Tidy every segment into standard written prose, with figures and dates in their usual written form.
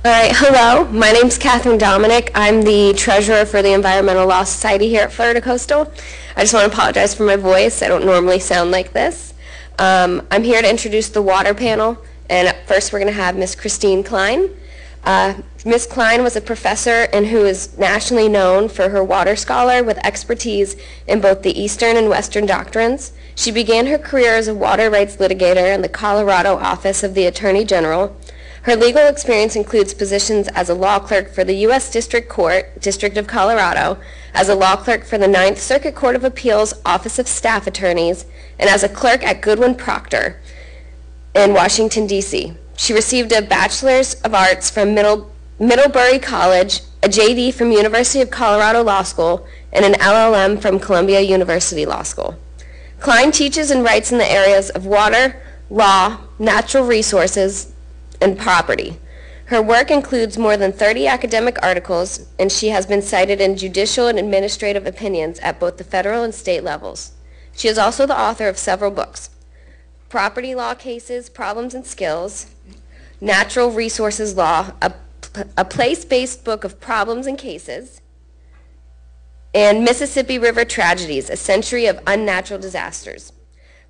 All right, hello. My name's Kathryn Dominic. I'm the treasurer for the Environmental Law Society here at Florida Coastal. I just want to apologize for my voice. I don't normally sound like this. I'm here to introduce the water panel, and first we're going to have Ms. Christine Klein. Ms. Klein was a professor and who is nationally known for her water scholar with expertise in both the Eastern and Western doctrines. She began her career as a water rights litigator in the Colorado Office of the Attorney General. Her legal experience includes positions as a law clerk for the U.S. District Court, District of Colorado, as a law clerk for the Ninth Circuit Court of Appeals, Office of Staff Attorneys, and as a clerk at Goodwin Proctor in Washington, D.C. She received a Bachelor's of Arts from Middlebury College, a JD from University of Colorado Law School, and an LL.M. from Columbia University Law School. Klein teaches and writes in the areas of water, law, natural resources, and property. Her work includes more than 30 academic articles, and she has been cited in judicial and administrative opinions at both the federal and state levels. She is also the author of several books: Property Law Cases, Problems and Skills, Natural Resources Law, a place-based book of problems and cases, and Mississippi River Tragedies, A Century of Unnatural Disasters.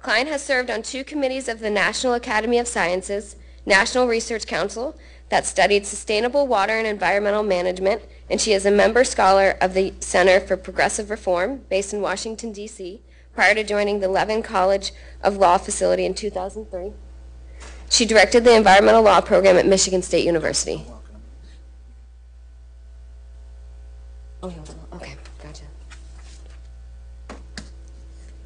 Klein has served on 2 committees of the National Academy of Sciences, National Research Council, that studied sustainable water and environmental management, and she is a member scholar of the Center for Progressive Reform, based in Washington, D.C., prior to joining the Levin College of Law facility in 2003. She directed the environmental law program at Michigan State University. Oh, okay, gotcha.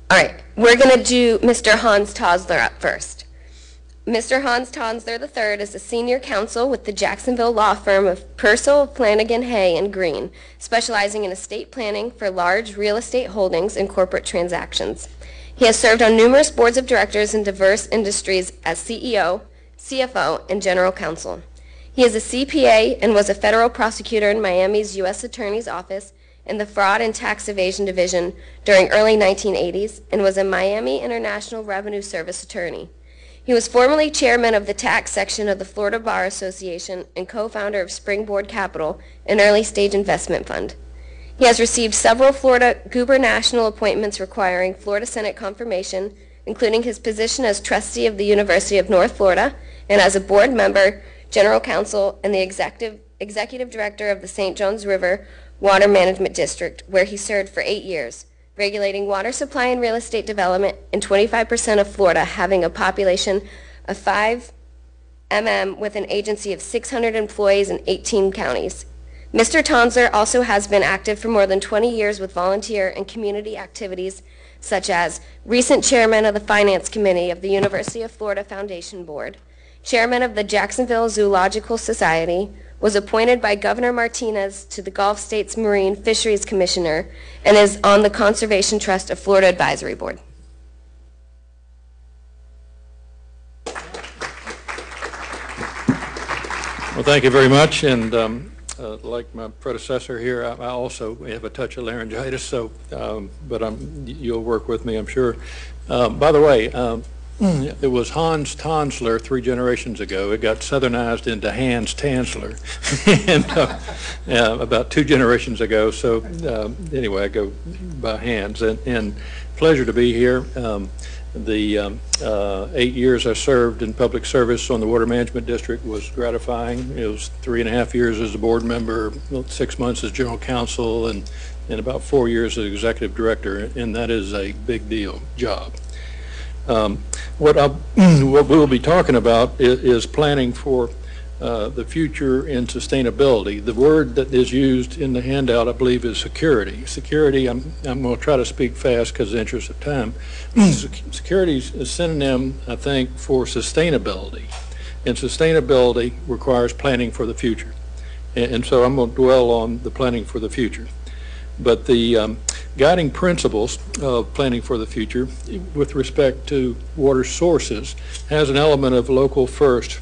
All right, we're going to do Mr. Hans Tanzler up first. Mr. Hans Tanzler III is a senior counsel with the Jacksonville law firm of Purcell, Flanagan, Hay, and Green, specializing in estate planning for large real estate holdings and corporate transactions. He has served on numerous boards of directors in diverse industries as CEO, CFO, and general counsel. He is a CPA and was a federal prosecutor in Miami's U.S. Attorney's Office in the Fraud and Tax Evasion Division during early 1980s and was a Miami International Revenue Service attorney. He was formerly chairman of the tax section of the Florida Bar Association and co-founder of Springboard Capital, an early-stage investment fund. He has received several Florida gubernatorial appointments requiring Florida Senate confirmation, including his position as trustee of the University of North Florida and as a board member, general counsel, and the executive director of the St. Johns River Water Management District, where he served for 8 years, regulating water supply and real estate development in 25% of Florida, having a population of 5 mm with an agency of 600 employees in 18 counties. Mr. Tanzler also has been active for more than 20 years with volunteer and community activities, such as recent chairman of the Finance Committee of the University of Florida Foundation Board, chairman of the Jacksonville Zoological Society, was appointed by Governor Martinez to the Gulf States Marine Fisheries Commissioner, and is on the Conservation Trust of Florida Advisory Board. Well, thank you very much. And like my predecessor here, I also have a touch of laryngitis, so, but you'll work with me, I'm sure. By the way, it was Hans Tanzler 3 generations ago. It got southernized into Hans Tanzler and, about 2 generations ago. So anyway, I go by Hans. And pleasure to be here. The 8 years I served in public service on the Water Management District was gratifying. It was 3.5 years as a board member, 6 months as general counsel, and about 4 years as executive director, and that is a big deal job. What we'll be talking about is planning for the future in sustainability. The word that is used in the handout, I believe, is security. Security, I'm going to try to speak fast because of the interest of time. Security is a synonym, I think, for sustainability. And sustainability requires planning for the future. And so I'm going to dwell on the planning for the future. But the guiding principles of planning for the future with respect to water sources has an element of local first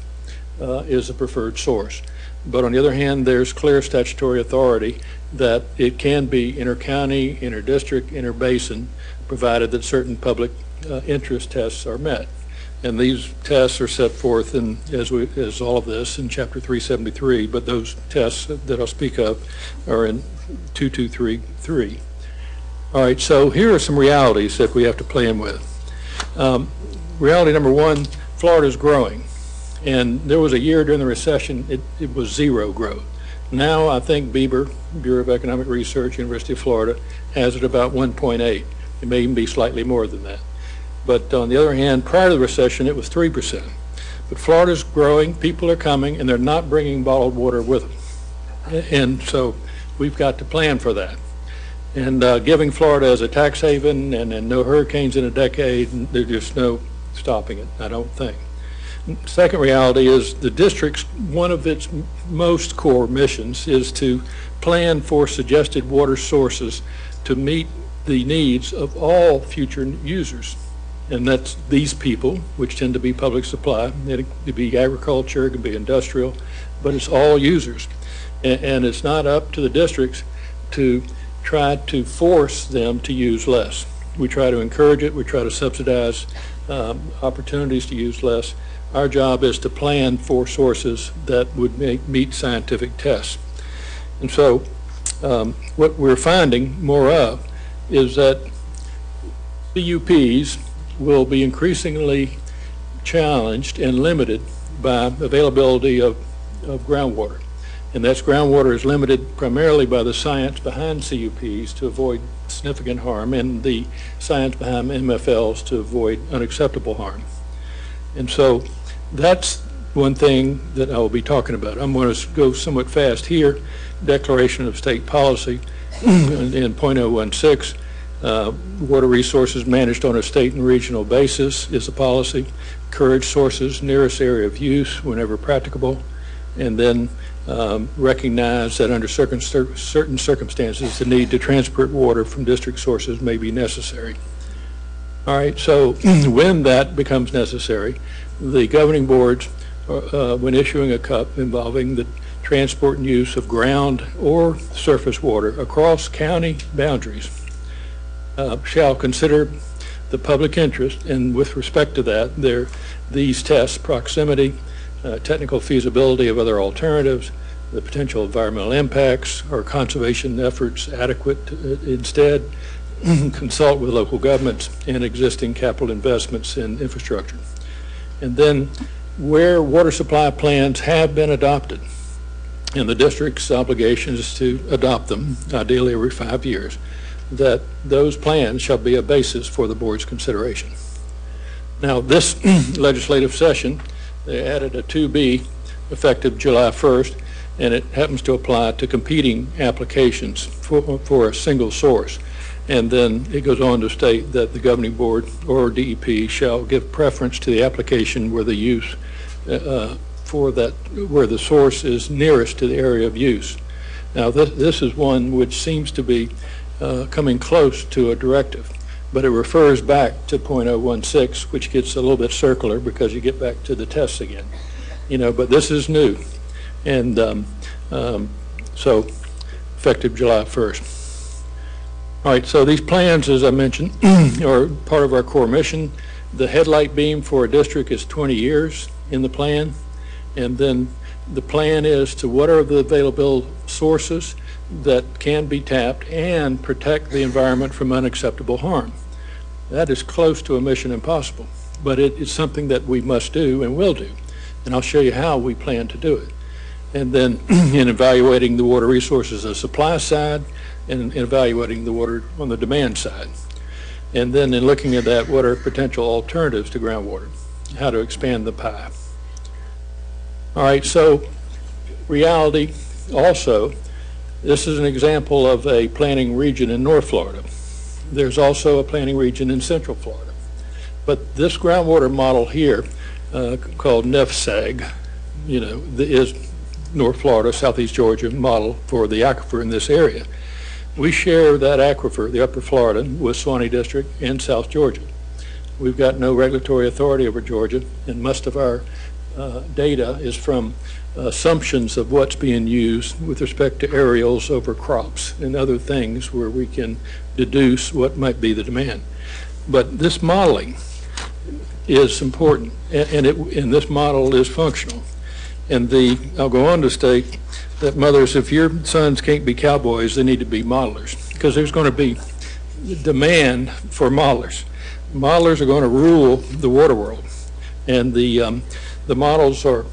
is a preferred source. But on the other hand, there's clear statutory authority that it can be inter-county, inter-district, inter-basin, provided that certain public interest tests are met. And these tests are set forth in, as all of this, in Chapter 373, but those tests that I'll speak of are in 2233. All right, so here are some realities that we have to plan with. Reality number one, Florida's growing. And there was a year during the recession, it was zero growth. Now I think Bureau of Economic Research, University of Florida, has it about 1.8. It may even be slightly more than that. But on the other hand, prior to the recession, it was 3%. But Florida's growing, people are coming, and they're not bringing bottled water with them. And so we've got to plan for that. And giving Florida as a tax haven and no hurricanes in a decade, there's just no stopping it, I don't think. Second reality is the district's, one of its most core missions is to plan for suggested water sources to meet the needs of all future users. And that's these people, which tend to be public supply. It could be agriculture, it could be industrial, but it's all users. And it's not up to the districts to try to force them to use less. We try to encourage it, we try to subsidize opportunities to use less. Our job is to plan for sources that would meet scientific tests. And so what we're finding more of is that CUPs will be increasingly challenged and limited by availability of groundwater. And that's groundwater is limited primarily by the science behind CUPs to avoid significant harm and the science behind MFLs to avoid unacceptable harm. And so that's one thing that I will be talking about. I'm going to go somewhat fast here. Declaration of State Policy in .016. Water resources managed on a state and regional basis is a policy. Encourage sources nearest area of use whenever practicable. And then recognize that under certain circumstances the need to transport water from district sources may be necessary. All right, so when that becomes necessary, the governing boards, when issuing a CUP involving the transport and use of ground or surface water across county boundaries, shall consider the public interest, and with respect to that, these tests, proximity, technical feasibility of other alternatives, the potential environmental impacts or conservation efforts adequate instead, consult with local governments and existing capital investments in infrastructure. And then where water supply plans have been adopted, and the district's obligation is to adopt them, ideally every 5 years, that those plans shall be a basis for the board's consideration. Now this legislative session, they added a 2B effective July 1st, and it happens to apply to competing applications for a single source. And then it goes on to state that the governing board or DEP shall give preference to the application where the use where the source is nearest to the area of use. Now this is one which seems to be coming close to a directive, but it refers back to .016, which gets a little bit circular because you get back to the tests again. But this is new, and so effective July 1st. All right, so these plans, as I mentioned, are part of our core mission. The headlight beam for a district is 20 years in the plan, and then the plan is to what are the available sources that can be tapped and protect the environment from unacceptable harm. That is close to a mission impossible, but it is something that we must do and will do, and I'll show you how we plan to do it. And then in evaluating the water resources on the supply side and evaluating the water on the demand side. And then in looking at that, what are potential alternatives to groundwater, how to expand the pie. All right, so reality also, this is an example of a planning region in North Florida. There's also a planning region in Central Florida. But this groundwater model here, called NEFSAG, is North Florida, Southeast Georgia model for the aquifer in this area. We share that aquifer, the Upper Florida, with Suwannee District and South Georgia. We've got no regulatory authority over Georgia, and most of our data is from assumptions of what's being used with respect to aerials over crops and other things where we can deduce what might be the demand. But this modeling is important, and this model is functional. And I'll go on to state that mothers, if your sons can't be cowboys, they need to be modelers, because there's going to be demand for modelers. Modelers are going to rule the water world, and the models are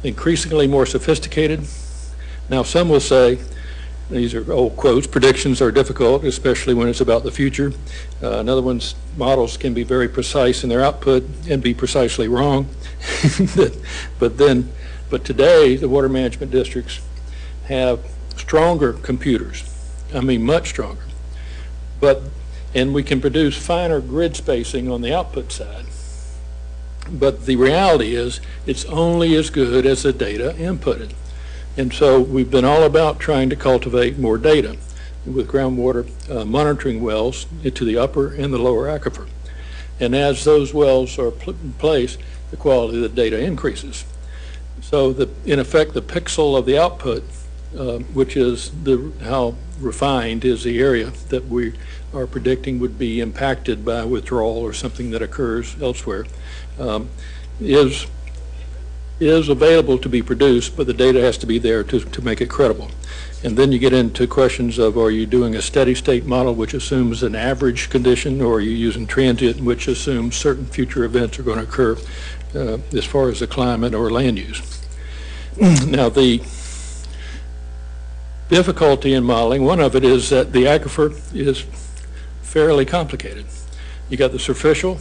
increasingly more sophisticated. Now, some will say, these are old quotes, predictions are difficult, especially when it's about the future. Another one's models can be very precise in their output and be precisely wrong. But today, the water management districts have stronger computers. I mean, much stronger. And we can produce finer grid spacing on the output side. But the reality is, it's only as good as the data inputted. And so we've been all about trying to cultivate more data with groundwater monitoring wells into the upper and the lower aquifer. And as those wells are in place, the quality of the data increases. So in effect, the pixel of the output, which is how refined is the area that we are predicting would be impacted by withdrawal or something that occurs elsewhere, is available to be produced, but the data has to be there to make it credible. And then you get into questions of, are you doing a steady state model which assumes an average condition, or are you using transient which assumes certain future events are going to occur as far as the climate or land use. Now, the difficulty in modeling, one of it is that the aquifer is fairly complicated. You got the superficial,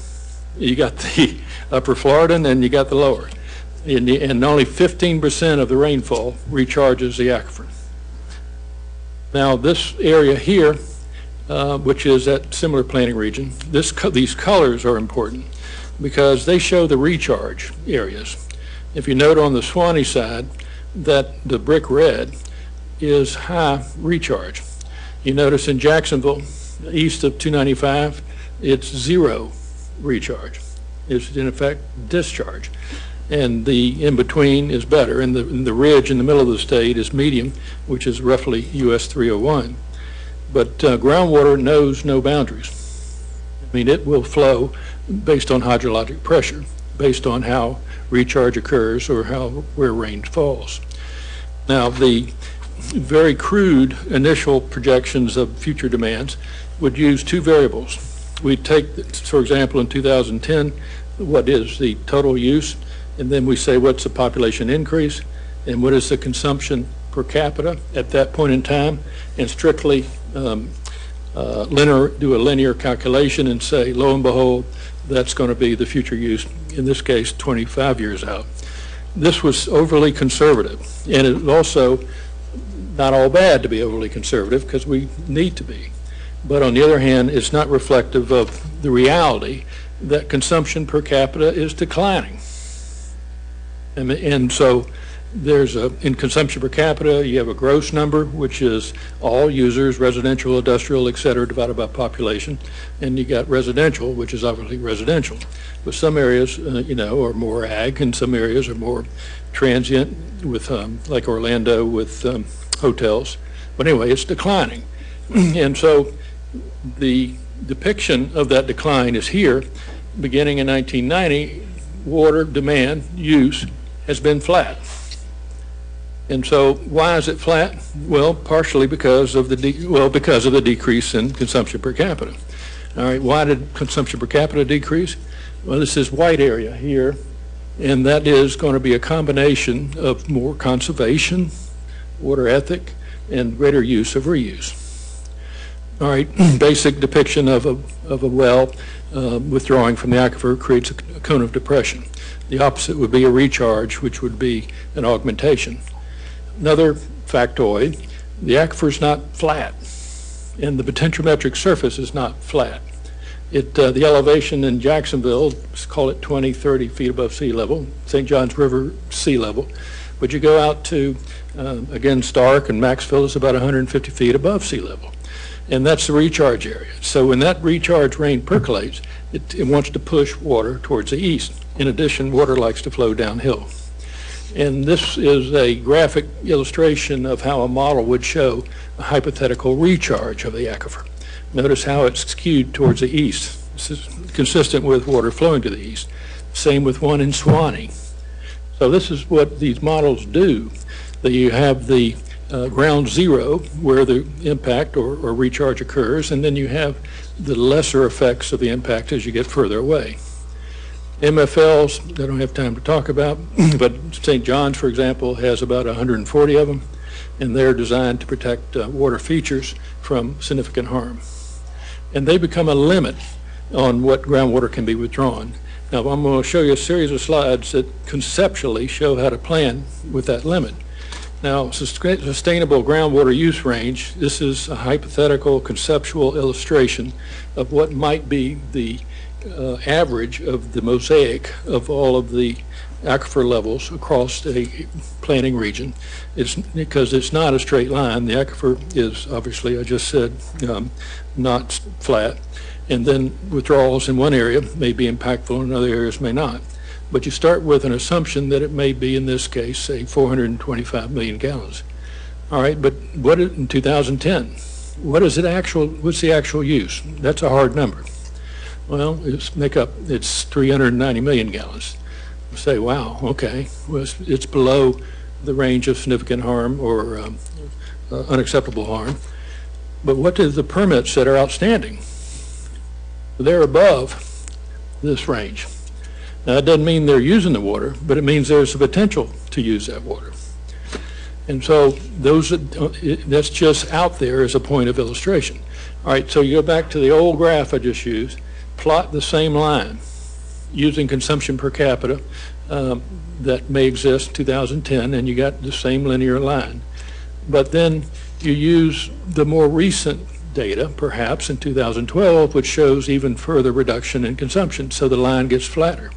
you got the upper Florida, and then you got the lower. And only 15% of the rainfall recharges the aquifer. Now, this area here, which is that similar planting region, these colors are important because they show the recharge areas. If you note on the Swanee side that the brick red is high recharge. You notice in Jacksonville, east of 295, it's zero recharge. It's in effect discharge. And the in-between is better, and the ridge in the middle of the state is medium, which is roughly US 301. But groundwater knows no boundaries. I mean, it will flow based on hydrologic pressure, based on how recharge occurs or where rain falls. Now, the very crude initial projections of future demands would use two variables. We'd take, for example, in 2010, what is the total use, and then we say what's the population increase and what is the consumption per capita at that point in time, and strictly do a linear calculation and say, lo and behold, that's going to be the future use, in this case 25 years out. This was overly conservative, and it was also not all bad to be overly conservative because we need to be. But on the other hand, it's not reflective of the reality that consumption per capita is declining. And so there's in consumption per capita, you have a gross number, which is all users, residential, industrial, et cetera, divided by population. And you got residential, which is obviously residential. But some areas, are more ag, and some areas are more transient with, like Orlando with hotels. But anyway, it's declining. And so the depiction of that decline is here. Beginning in 1990, water demand use has been flat. And so why is it flat? Well, partially because of the decrease in consumption per capita. All right, why did consumption per capita decrease? Well, this is white area here, and that is going to be a combination of more conservation, water ethic, and greater use of reuse. All right, basic depiction of a well withdrawing from the aquifer creates a cone of depression. The opposite would be a recharge, which would be an augmentation. Another factoid, the aquifer is not flat, and the potentiometric surface is not flat. The elevation in Jacksonville, let's call it 20, 30 feet above sea level, St. Johns River sea level. But you go out to, again, Stark and Maxville is about 150 feet above sea level. And that's the recharge area. So when that recharge rain percolates, it wants to push water towards the east. In addition, water likes to flow downhill. And this is a graphic illustration of how a model would show a hypothetical recharge of the aquifer. Notice how it's skewed towards the east. This is consistent with water flowing to the east. Same with one in Swanee. So this is what these models do. That you have the ground zero where the impact or recharge occurs, and then you have the lesser effects of the impact as you get further away. MFLs, I don't have time to talk about, but St. John's, for example, has about 140 of them, and they're designed to protect water features from significant harm. And they become a limit on what groundwater can be withdrawn. Now, I'm going to show you a series of slides that conceptually show how to plan with that limit. Now, sustainable groundwater use range, this is a hypothetical conceptual illustration of what might be the average of the mosaic of all of the aquifer levels across a planning region. It's because it's not a straight line. The aquifer is obviously, I just said, not flat. And then withdrawals in one area may be impactful and other areas may not. But you start with an assumption that it may be, in this case, say 425 million gallons. All right, but what in 2010? What's the actual use? That's a hard number. Well, it's 390 million gallons. You say, wow, okay, well, it's below the range of significant harm or unacceptable harm. But what are the permits that are outstanding? They're above this range. Now, that doesn't mean they're using the water, but it means there's a potential to use that water. And so that's just out there as a point of illustration. All right, so you go back to the old graph I just used, plot the same line using consumption per capita that may exist in 2010, and you got the same linear line. But then you use the more recent data, perhaps in 2012, which shows even further reduction in consumption, so the line gets flatter.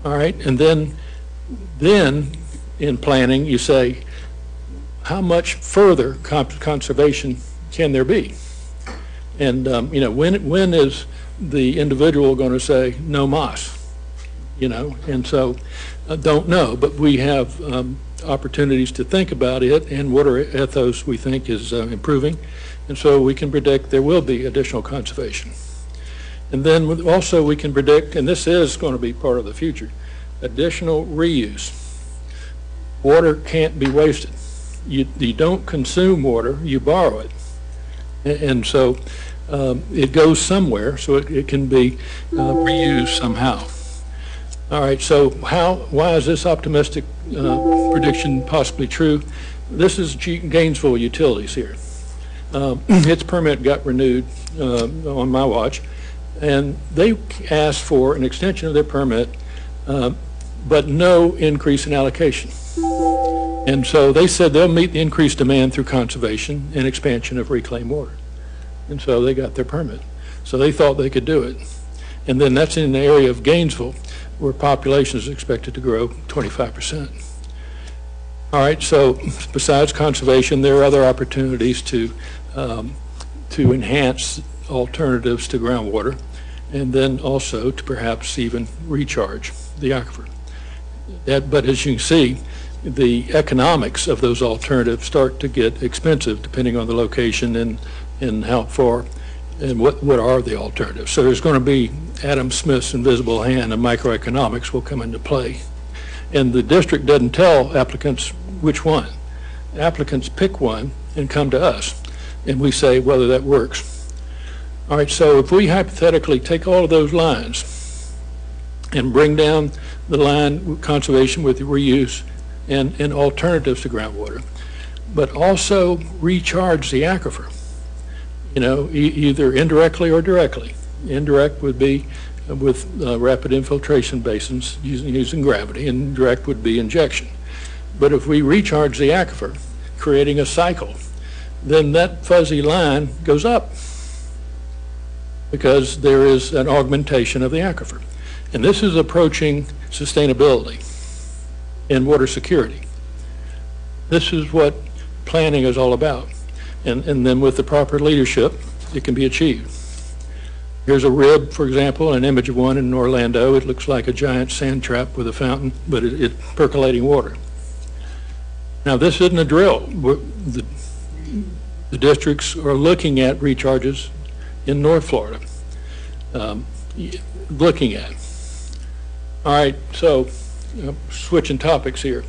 All right, and then in planning, you say, how much further conservation can there be? And you know, when is the individual going to say no mas? You know, and so don't know, but we have opportunities to think about it, and water ethos we think is improving, and so we can predict there will be additional conservation. And then also we can predict, and this is going to be part of the future, additional reuse. Water can't be wasted. You don't consume water, you borrow it. And so it goes somewhere, so it can be reused somehow. All right, so why is this optimistic prediction possibly true? This is Gainesville Utilities here. Its permit got renewed on my watch, and they asked for an extension of their permit, but no increase in allocation. And so they said they'll meet the increased demand through conservation and expansion of reclaimed water. And so they got their permit. So they thought they could do it. And then that's in the area of Gainesville, where population is expected to grow 25%. All right, so besides conservation, there are other opportunities to enhance alternatives to groundwater, and then also to perhaps even recharge the aquifer. But as you can see, the economics of those alternatives start to get expensive depending on the location and how far and what are the alternatives. So there's going to be Adam Smith's invisible hand of microeconomics will come into play. And the district doesn't tell applicants which one. Applicants pick one and come to us, and we say whether that works. All right, so if we hypothetically take all of those lines and bring down the line conservation with reuse and alternatives to groundwater, but also recharge the aquifer, you know, either indirectly or directly. Indirect would be with rapid infiltration basins using gravity, and direct would be injection. But if we recharge the aquifer, creating a cycle, then that fuzzy line goes up because there is an augmentation of the aquifer. And this is approaching sustainability and water security. This is what planning is all about. And then with the proper leadership, it can be achieved. Here's a rib, for example, an image of one in Orlando. It looks like a giant sand trap with a fountain, but it's percolating water. Now, this isn't a drill. The districts are looking at recharges in North Florida. looking at. All right, so switching topics here.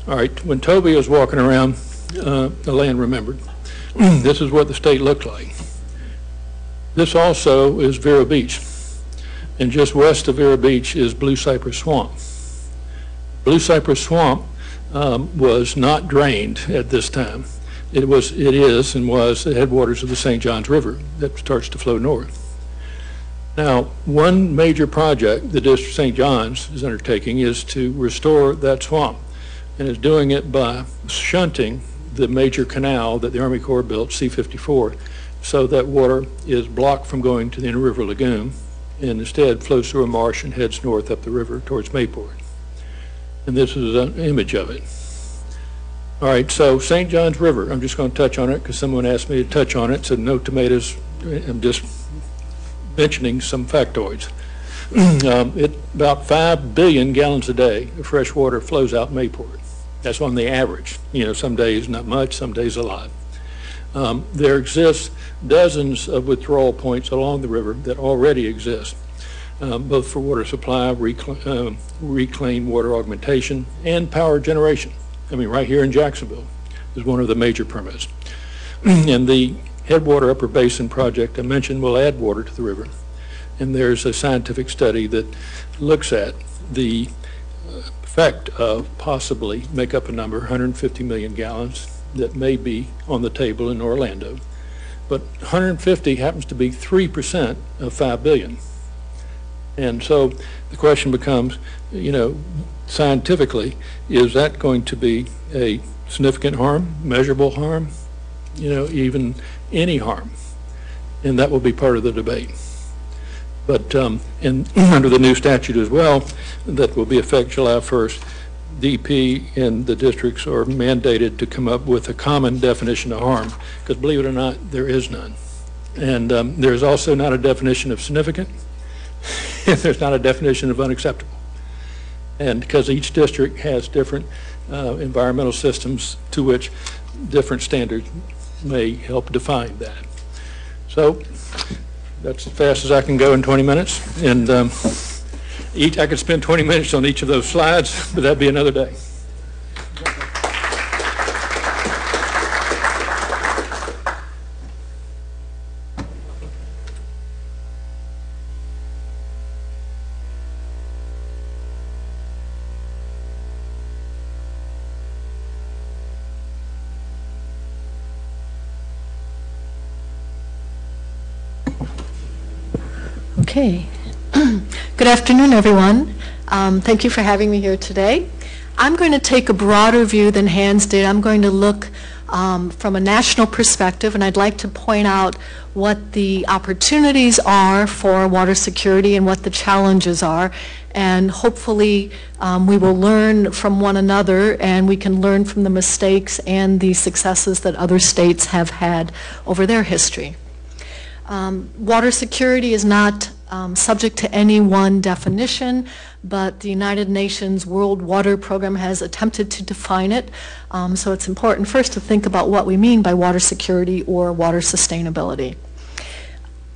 All right, when Toby was walking around the land remembered, this is what the state looked like. This also is Vero Beach, and just west of Vero Beach is Blue Cypress Swamp. Blue Cypress Swamp was not drained at this time. It is and was the headwaters of the St. Johns River that starts to flow north. Now, one major project the District St. Johns is undertaking is to restore that swamp, and is doing it by shunting the major canal that the Army Corps built, C-54, so that water is blocked from going to the Inner River Lagoon and instead flows through a marsh and heads north up the river towards Mayport. And this is an image of it. All right, so St. Johns River, I'm just going to touch on it because someone asked me to touch on it, so no tomatoes. I'm just mentioning some factoids. About 5 billion gallons a day of fresh water flows out Mayport. That's on the average. You know, some days not much, some days a lot. There exists dozens of withdrawal points along the river that already exist, both for water supply, reclaimed water augmentation, and power generation. I mean, right here in Jacksonville is one of the major permits. And the Headwater Upper Basin project I mentioned will add water to the river. And there's a scientific study that looks at the effect of possibly, make up a number, 150 million gallons that may be on the table in Orlando. But 150 happens to be 3% of 5 billion. And so the question becomes, you know, scientifically, is that going to be a significant harm, measurable harm, you know, even any harm? And that will be part of the debate. But and under the new statute as well, that will be effective July 1st, DP and the districts are mandated to come up with a common definition of harm, because believe it or not, there is none. And there's also not a definition of significant, and there's not a definition of unacceptable. And because each district has different environmental systems to which different standards may help define that. So that's as fast as I can go in 20 minutes. And I could spend 20 minutes on each of those slides, but that'd be another day. Okay. Good afternoon, everyone. Thank you for having me here today. I'm going to take a broader view than Hans did. I'm going to look from a national perspective, and I'd like to point out what the opportunities are for water security and what the challenges are. And hopefully we will learn from one another, and we can learn from the mistakes and the successes that other states have had over their history. Water security is not subject to any one definition, but the United Nations World Water Program has attempted to define it. So it's important first to think about what we mean by water security or water sustainability.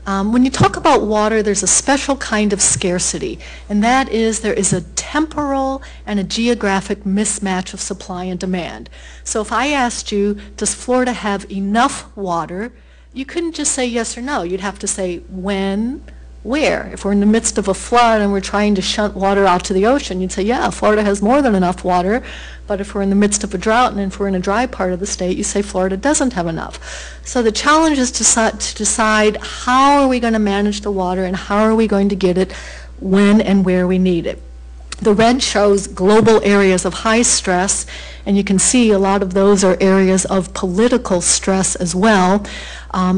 When you talk about water, there's a special kind of scarcity, and that is there is a temporal and a geographic mismatch of supply and demand. So if I asked you, does Florida have enough water, you couldn't just say yes or no. You'd have to say when, where. If we're in the midst of a flood and we're trying to shunt water out to the ocean, you'd say, yeah, Florida has more than enough water. But if we're in the midst of a drought and if we're in a dry part of the state, you say Florida doesn't have enough. So the challenge is to decide how are we going to manage the water and how are we going to get it when and where we need it. The red shows global areas of high stress, and you can see a lot of those are areas of political stress as well.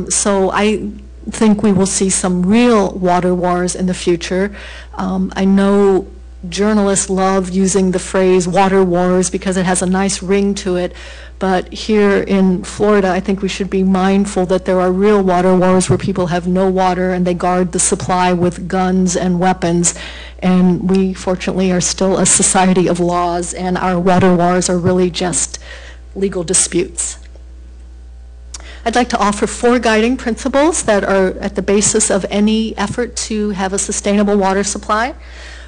So I think we will see some real water wars in the future. I know journalists love using the phrase water wars because it has a nice ring to it, but here in Florida I think we should be mindful that there are real water wars where people have no water and they guard the supply with guns and weapons, and we fortunately are still a society of laws, and our water wars are really just legal disputes. I'd like to offer 4 guiding principles that are at the basis of any effort to have a sustainable water supply.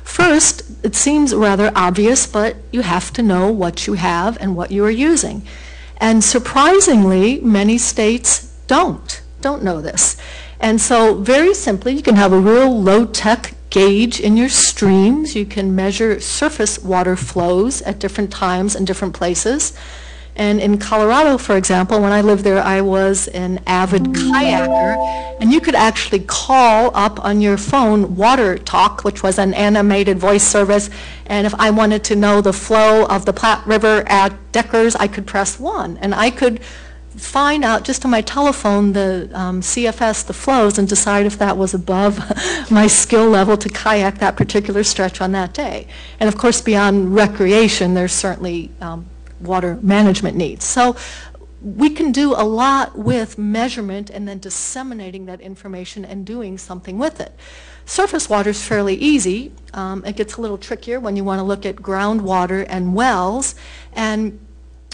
First, it seems rather obvious, but you have to know what you have and what you are using. And surprisingly, many states don't know this. And so very simply, you can have a real low-tech gauge in your streams. You can measure surface water flows at different times and different places. And in Colorado, for example, when I lived there, I was an avid kayaker, and you could actually call up on your phone Water Talk, which was an animated voice service, and if I wanted to know the flow of the Platte River at Deckers, I could press 1, and I could find out just on my telephone the CFS, the flows, and decide if that was above my skill level to kayak that particular stretch on that day. And of course, beyond recreation, there's certainly water management needs. So we can do a lot with measurement and then disseminating that information and doing something with it. Surface water is fairly easy. It gets a little trickier when you want to look at groundwater and wells. And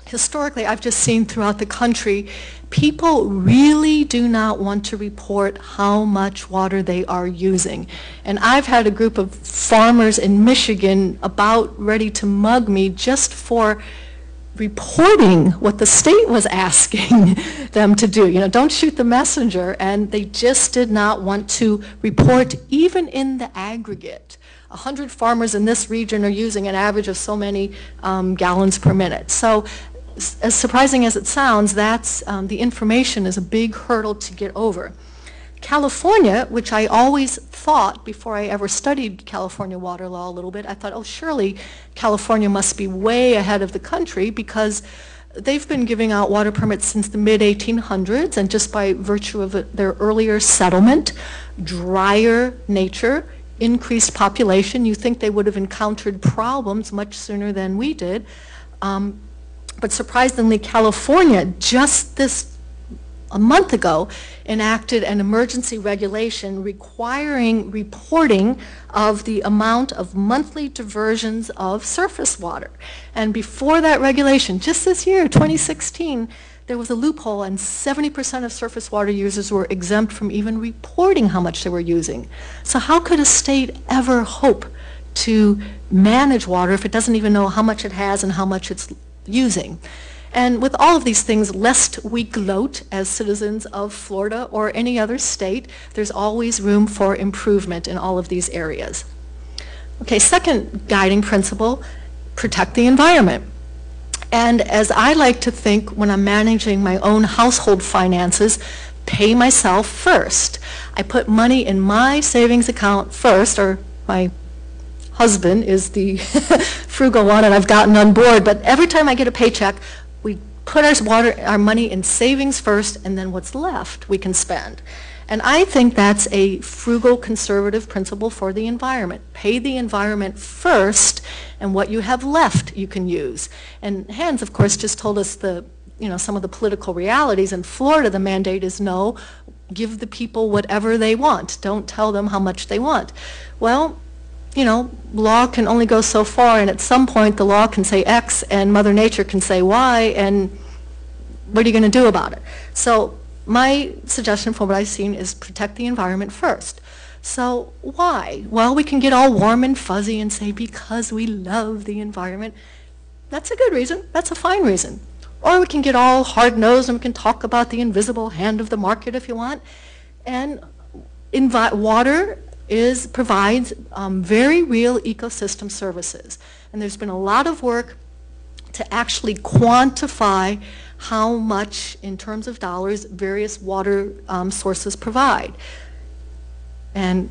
historically, I've just seen throughout the country, people really do not want to report how much water they are using. And I've had a group of farmers in Michigan about ready to mug me just for reporting what the state was asking them to do. You know, don't shoot the messenger. And they just did not want to report even in the aggregate. 100 farmers in this region are using an average of so many gallons per minute. So as surprising as it sounds, that's the information is a big hurdle to get over. California, which I always thought before I ever studied California water law a little bit, I thought, oh, surely California must be way ahead of the country because they've been giving out water permits since the mid-1800s, and just by virtue of their earlier settlement, drier nature, increased population, you think they would have encountered problems much sooner than we did. But surprisingly, California, just a month ago, enacted an emergency regulation requiring reporting of the amount of monthly diversions of surface water. And before that regulation, just this year, 2016, there was a loophole and 70% of surface water users were exempt from even reporting how much they were using. So how could a state ever hope to manage water if it doesn't even know how much it has and how much it's using? And with all of these things, lest we gloat as citizens of Florida or any other state, there's always room for improvement in all of these areas. Okay, second guiding principle, protect the environment. And as I like to think when I'm managing my own household finances, pay myself first. I put money in my savings account first, or my husband is the frugal one and I've gotten on board, but every time I get a paycheck, we put our money in savings first, and then what's left we can spend. And I think that's a frugal, conservative principle for the environment. Pay the environment first, and what you have left you can use. And Hans, of course, just told us some of the political realities. In Florida, the mandate is no, give the people whatever they want. Don't tell them how much they want. Well, law can only go so far, and at some point the law can say X and Mother Nature can say Y, and what are you going to do about it? So my suggestion from what I've seen is protect the environment first. So why? Well, we can get all warm and fuzzy and say because we love the environment. That's a good reason. That's a fine reason. Or we can get all hard-nosed and we can talk about the invisible hand of the market if you want. And water provides very real ecosystem services. And there's been a lot of work to actually quantify how much, in terms of dollars, various water sources provide. And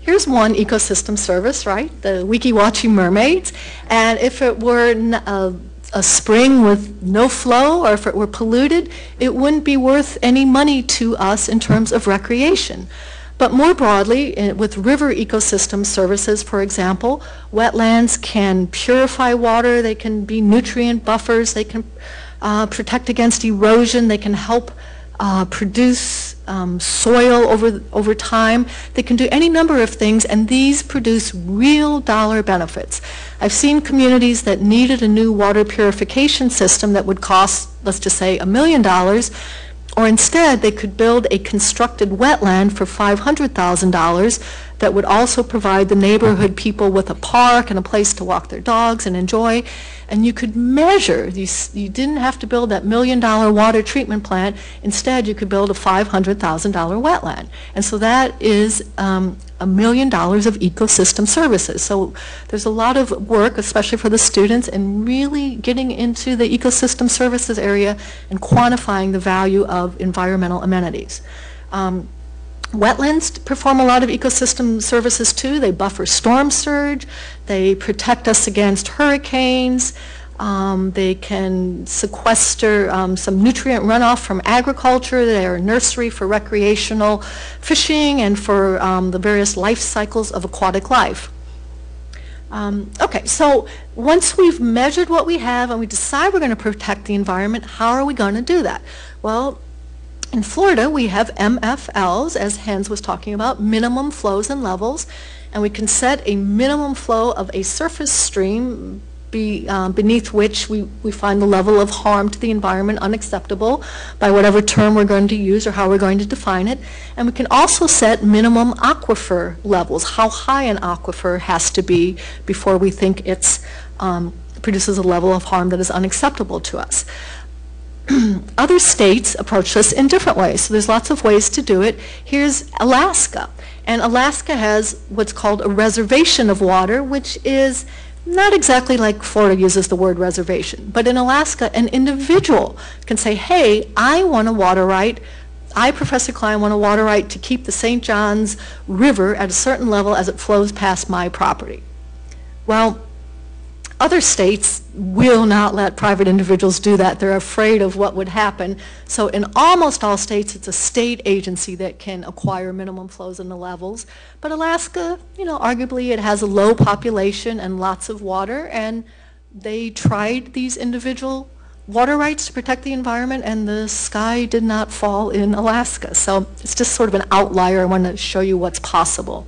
here's one ecosystem service, right? The Weeki-Wachee mermaids. And if it were a spring with no flow, or if it were polluted, it wouldn't be worth any money to us in terms of recreation. But more broadly, with river ecosystem services, for example, wetlands can purify water, they can be nutrient buffers, they can protect against erosion, they can help produce soil over time. They can do any number of things, and these produce real dollar benefits. I've seen communities that needed a new water purification system that would cost, let's just say, $1 million, Or instead, they could build a constructed wetland for $500,000 that would also provide the neighborhood people with a park and a place to walk their dogs and enjoy. And you could measure, you didn't have to build that $1 million water treatment plant. Instead, you could build a $500,000 wetland. And so that is $1 million of ecosystem services. So there's a lot of work, especially for the students, in really getting into the ecosystem services area and quantifying the value of environmental amenities. Wetlands perform a lot of ecosystem services too. They buffer storm surge, they protect us against hurricanes, they can sequester some nutrient runoff from agriculture. They are a nursery for recreational fishing and for the various life cycles of aquatic life. Okay, so once we've measured what we have and we decide we're going to protect the environment, how are we going to do that? Well, in Florida, we have MFLs, as Hans was talking about, minimum flows and levels, and we can set a minimum flow of a surface stream beneath which we find the level of harm to the environment unacceptable by whatever term we're going to use or how we're going to define it. And we can also set minimum aquifer levels, how high an aquifer has to be before we think it produces a level of harm that is unacceptable to us. Other states approach this in different ways, so there's lots of ways to do it. Here's Alaska, and Alaska has what's called a reservation of water, which is not exactly like Florida uses the word reservation, but in Alaska, an individual can say, hey, I want a water right. I, Professor Klein, want a water right to keep the St. Johns River at a certain level as it flows past my property. Well, other states will not let private individuals do that. They're afraid of what would happen. So in almost all states, it's a state agency that can acquire minimum flows and the levels. But Alaska, you know, arguably it has a low population and lots of water, and they tried these individual water rights to protect the environment, and the sky did not fall in Alaska. So it's just sort of an outlier. I want to show you what's possible.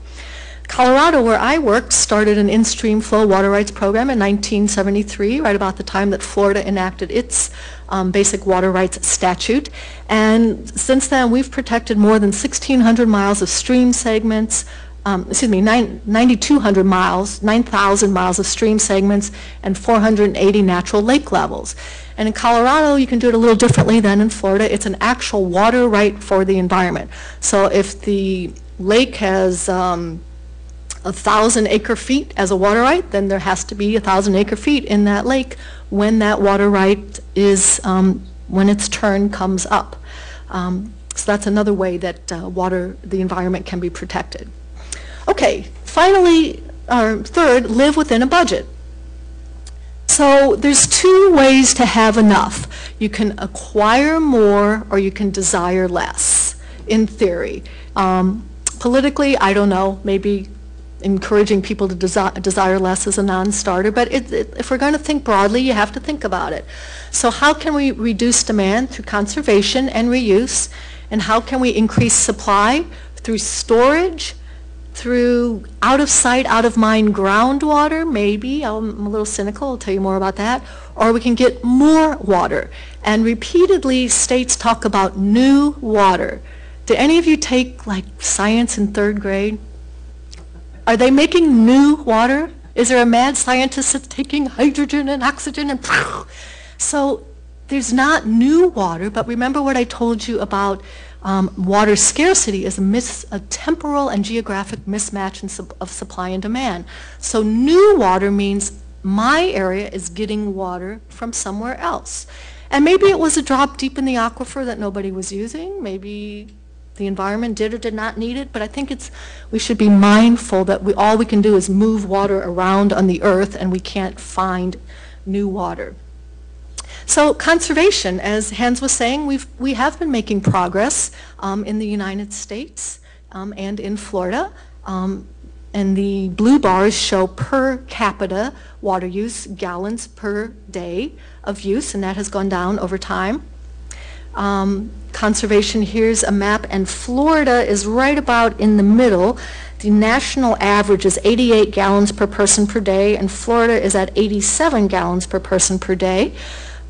Colorado, where I worked, started an in-stream flow water rights program in 1973, right about the time that Florida enacted its basic water rights statute. And since then, we've protected more than 1,600 miles of stream segments, 9,200 miles, 9,000 miles of stream segments, and 480 natural lake levels. And in Colorado, you can do it a little differently than in Florida. It's an actual water right for the environment. So if the lake has 1,000 acre-feet as a water right, then there has to be 1,000 acre-feet in that lake when that water right is, when its turn comes up. So that's another way that the environment can be protected. Okay, finally, third, live within a budget. So there's two ways to have enough. You can acquire more or you can desire less, in theory. Politically, I don't know, maybe encouraging people to desire less is a non-starter, but if we're going to think broadly, you have to think about it. So how can we reduce demand? Through conservation and reuse. And how can we increase supply? Through storage, through out-of-sight, out-of-mind groundwater, maybe. I'm a little cynical, I'll tell you more about that. Or we can get more water. And repeatedly, states talk about new water. Did any of you take, like, science in 3rd grade? Are they making new water? Is there a mad scientist that's taking hydrogen and oxygen and so there's not new water, but remember what I told you about water scarcity is a temporal and geographic mismatch of supply and demand. So new water means my area is getting water from somewhere else. And maybe it was a drop deep in the aquifer that nobody was using. Maybe the environment did or did not need it, but I think we should be mindful that all we can do is move water around on the earth and we can't find new water. So conservation, as Hans was saying, we have been making progress in the United States and in Florida. And the blue bars show per capita water use, gallons per day of use, and that has gone down over time. Conservation, here's a map, and Florida is right about in the middle. The national average is 88 gallons per person per day, and Florida is at 87 gallons per person per day.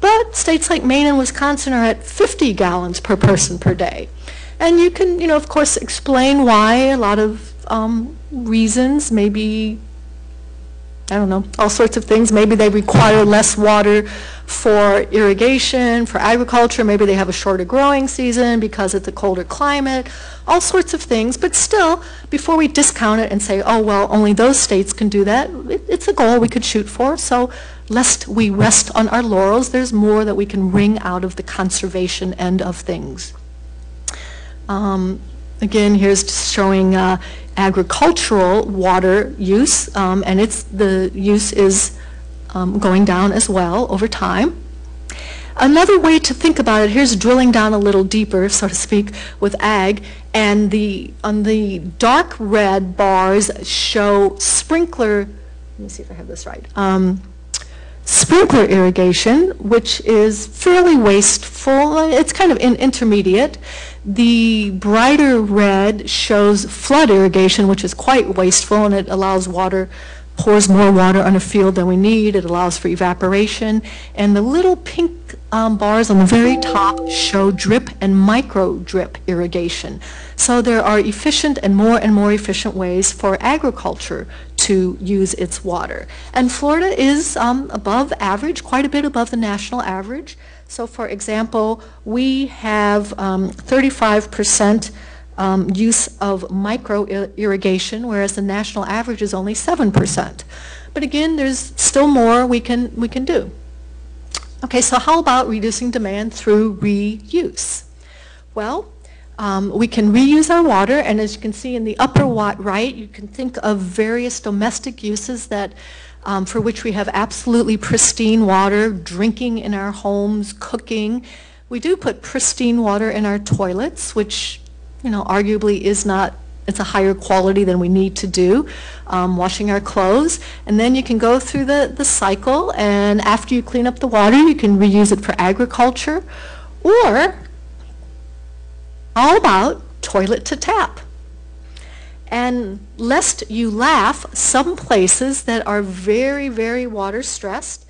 But states like Maine and Wisconsin are at 50 gallons per person per day. And you can, of course, explain why. A lot of reasons, maybe, I don't know, all sorts of things. Maybe they require less water for irrigation, for agriculture. Maybe they have a shorter growing season because it's a colder climate, all sorts of things. But still, before we discount it and say, oh, well, only those states can do that, it's a goal we could shoot for. So lest we rest on our laurels, there's more that we can wring out of the conservation end of things. Again, here's just showing agricultural water use, and the use is going down as well over time. Another way to think about it, here's drilling down a little deeper, so to speak, with ag, and on the dark red bars show sprinkler, let me see if I have this right, sprinkler irrigation, which is fairly wasteful. It's kind of intermediate. The brighter red shows flood irrigation, which is quite wasteful, and it allows pours more water on a field than we need. It allows for evaporation. And the little pink bars on the very top show drip and micro drip irrigation. So there are efficient and more efficient ways for agriculture to use its water. And Florida is above average, quite a bit above the national average. So for example, we have 35% use of micro irrigation, whereas the national average is only 7%. But again, there's still more we can do. Okay, so how about reducing demand through reuse? Well, we can reuse our water, and as you can see in the upper right, you can think of various domestic uses that for which we have absolutely pristine water, drinking in our homes, cooking. We do put pristine water in our toilets, which arguably is not, it's a higher quality than we need to do, washing our clothes. And then you can go through the cycle, and after you clean up the water, you can reuse it for agriculture. Or how about toilet to tap? And lest you laugh, some places that are very, very water stressed,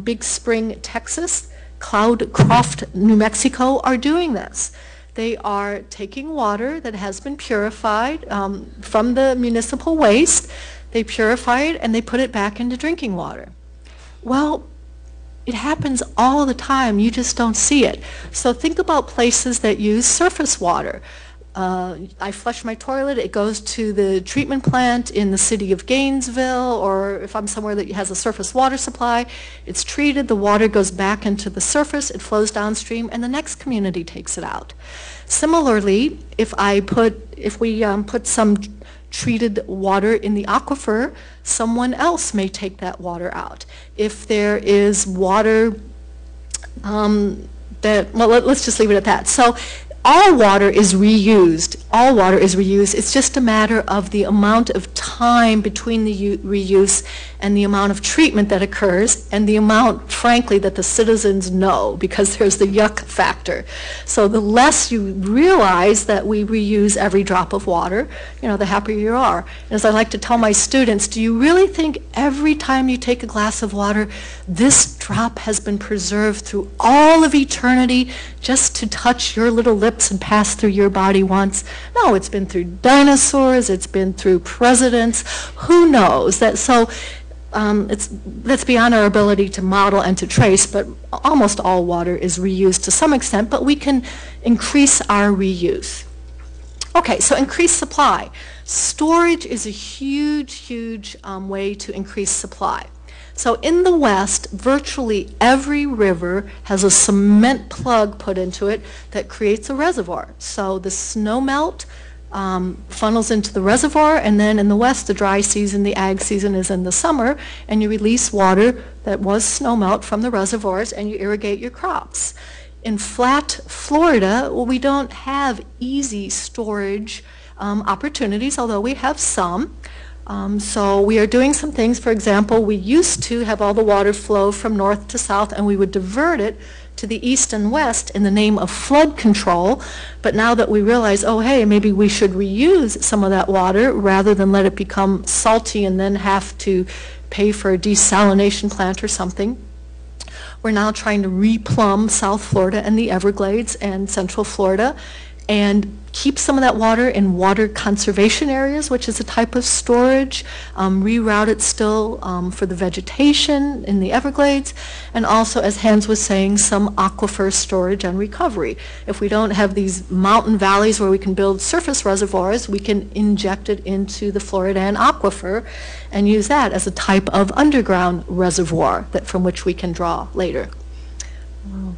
Big Spring, Texas, Cloudcroft, New Mexico, are doing this. They are taking water that has been purified from the municipal waste. They purify it and they put it back into drinking water. Well, it happens all the time. You just don't see it. So think about places that use surface water. I flush my toilet, it goes to the treatment plant in the city of Gainesville, or if I'm somewhere that has a surface water supply, it's treated, the water goes back into the surface, it flows downstream, and the next community takes it out. Similarly, if we put some treated water in the aquifer, someone else may take that water out. If there is water let's just leave it at that. So all water is reused. All water is reused. It's just a matter of the amount of time between the reuse and the amount of treatment that occurs, and the amount, frankly, that the citizens know, because there's the yuck factor. So the less you realize that we reuse every drop of water, the happier you are. And as I like to tell my students, do you really think every time you take a glass of water, this drop has been preserved through all of eternity just to touch your little lips and pass through your body once? No, it's been through dinosaurs, it's been through presidents, who knows? That's beyond our ability to model and to trace, but almost all water is reused to some extent, but we can increase our reuse. Okay, so increase supply. Storage is a huge way to increase supply. So in the West, virtually every river has a cement plug put into it that creates a reservoir. So the snow melt funnels into the reservoir, and then in the West, the dry season, the ag season is in the summer, and you release water that was snow melt from the reservoirs, and you irrigate your crops. In flat Florida, well, we don't have easy storage opportunities, although we have some. So we are doing some things. For example, we used to have all the water flow from north to south, and we would divert it to the east and west in the name of flood control. But now that we realize, oh, hey, maybe we should reuse some of that water rather than let it become salty and then have to pay for a desalination plant or something, We're now trying to replumb South Florida and the Everglades and Central Florida and keep some of that water in water conservation areas, which is a type of storage, reroute it still for the vegetation in the Everglades, and also, as Hans was saying, some aquifer storage and recovery. If we don't have these mountain valleys where we can build surface reservoirs, we can inject it into the Floridan aquifer and use that as a type of underground reservoir from which we can draw later.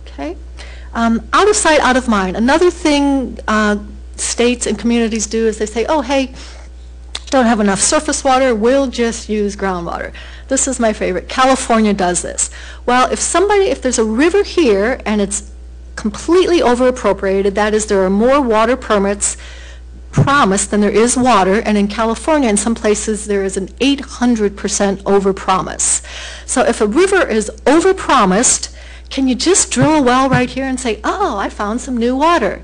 Okay. Out of sight, out of mind. Another thing states and communities do is they say, oh, hey, don't have enough surface water, we'll just use groundwater. This is my favorite. California does this. Well, if there's a river here and it's completely over-appropriated, that is, there are more water permits promised than there is water, and in California, in some places, there is an 800% over-promise. So if a river is over-promised, can you just drill a well right here and say, oh, I found some new water?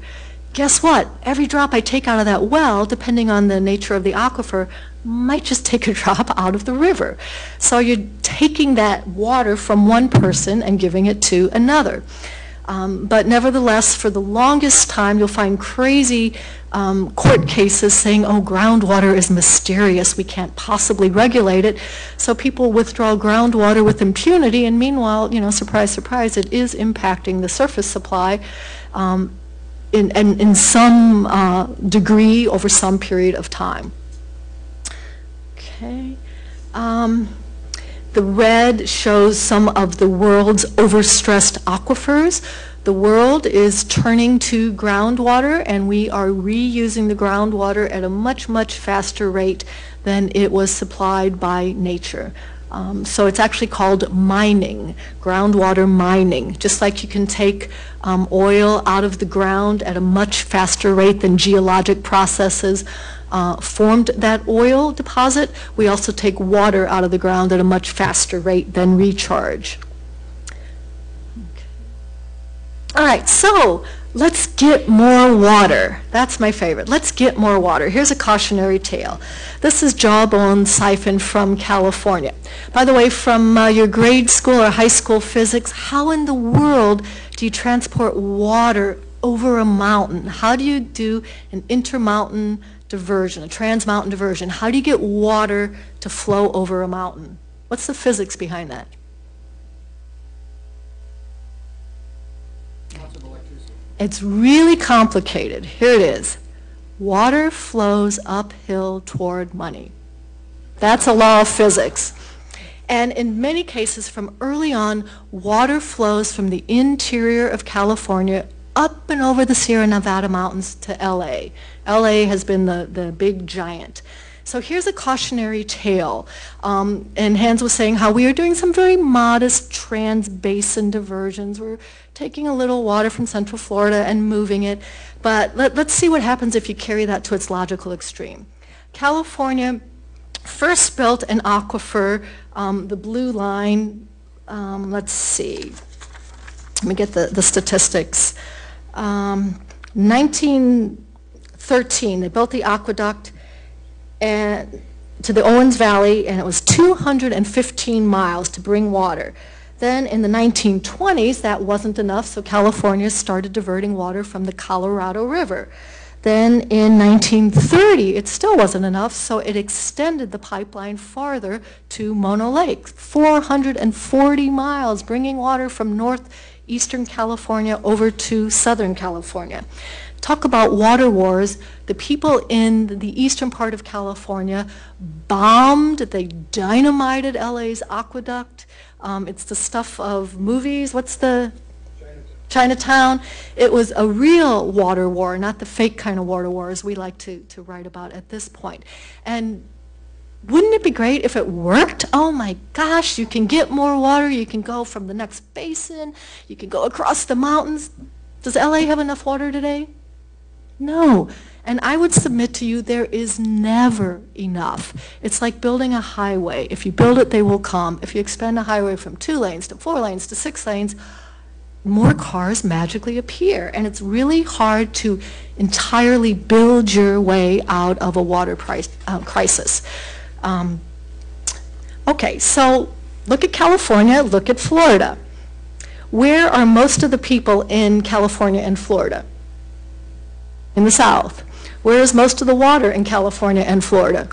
Guess what? Every drop I take out of that well, depending on the nature of the aquifer, might just take a drop out of the river. So you're taking that water from one person and giving it to another. But nevertheless, for the longest time, you'll find crazy court cases saying, oh, groundwater is mysterious, we can't possibly regulate it. So people withdraw groundwater with impunity, and meanwhile, you know, surprise, surprise, it is impacting the surface supply in some degree over some period of time. Okay. The red shows some of the world's overstressed aquifers. The world is turning to groundwater, and we are reusing the groundwater at a much, much faster rate than it was supplied by nature. So it's actually called mining, groundwater mining. Just like you can take oil out of the ground at a much faster rate than geologic processes formed that oil deposit, we also take water out of the ground at a much faster rate than recharge. Okay. All right, so let's get more water. That's my favorite. Let's get more water. Here's a cautionary tale. This is jawbone siphon from California. By the way, from your grade school or high school physics, how in the world do you transport water over a mountain? How do you do an intermountain diversion, a trans-mountain diversion? How do you get water to flow over a mountain? What's the physics behind that? Lots of electricity. It's really complicated. Here it is. Water flows uphill toward money. That's a law of physics. And in many cases, from early on, water flows from the interior of California up and over the Sierra Nevada mountains to LA. LA has been the big giant. So here's a cautionary tale. And Hans was saying how we are doing some very modest trans-basin diversions. We're taking a little water from Central Florida and moving it. But let's see what happens if you carry that to its logical extreme. California first built an aquifer, the blue line, let's see. Let me get the statistics. 1913, they built the aqueduct to the Owens Valley, and it was 215 miles to bring water. Then in the 1920s, that wasn't enough, so California started diverting water from the Colorado River. Then in 1930, it still wasn't enough, so it extended the pipeline farther to Mono Lake, 440 miles, bringing water from northeastern California over to Southern California. Talk about water wars. The people in the eastern part of California bombed, they dynamited LA's aqueduct. It's the stuff of movies. What's the? Chinatown. It was a real water war, not the fake kind of water wars we like to write about at this point. And wouldn't it be great if it worked? Oh my gosh, you can get more water, you can go from the next basin, you can go across the mountains. Does LA have enough water today? No. And I would submit to you there is never enough. It's like building a highway. If you build it, they will come. If you expand a highway from 2 lanes to 4 lanes to 6 lanes, more cars magically appear. And it's really hard to entirely build your way out of a water crisis. Okay, so look at California, look at Florida. Where are most of the people in California and Florida? In the south. Where is most of the water in California and Florida?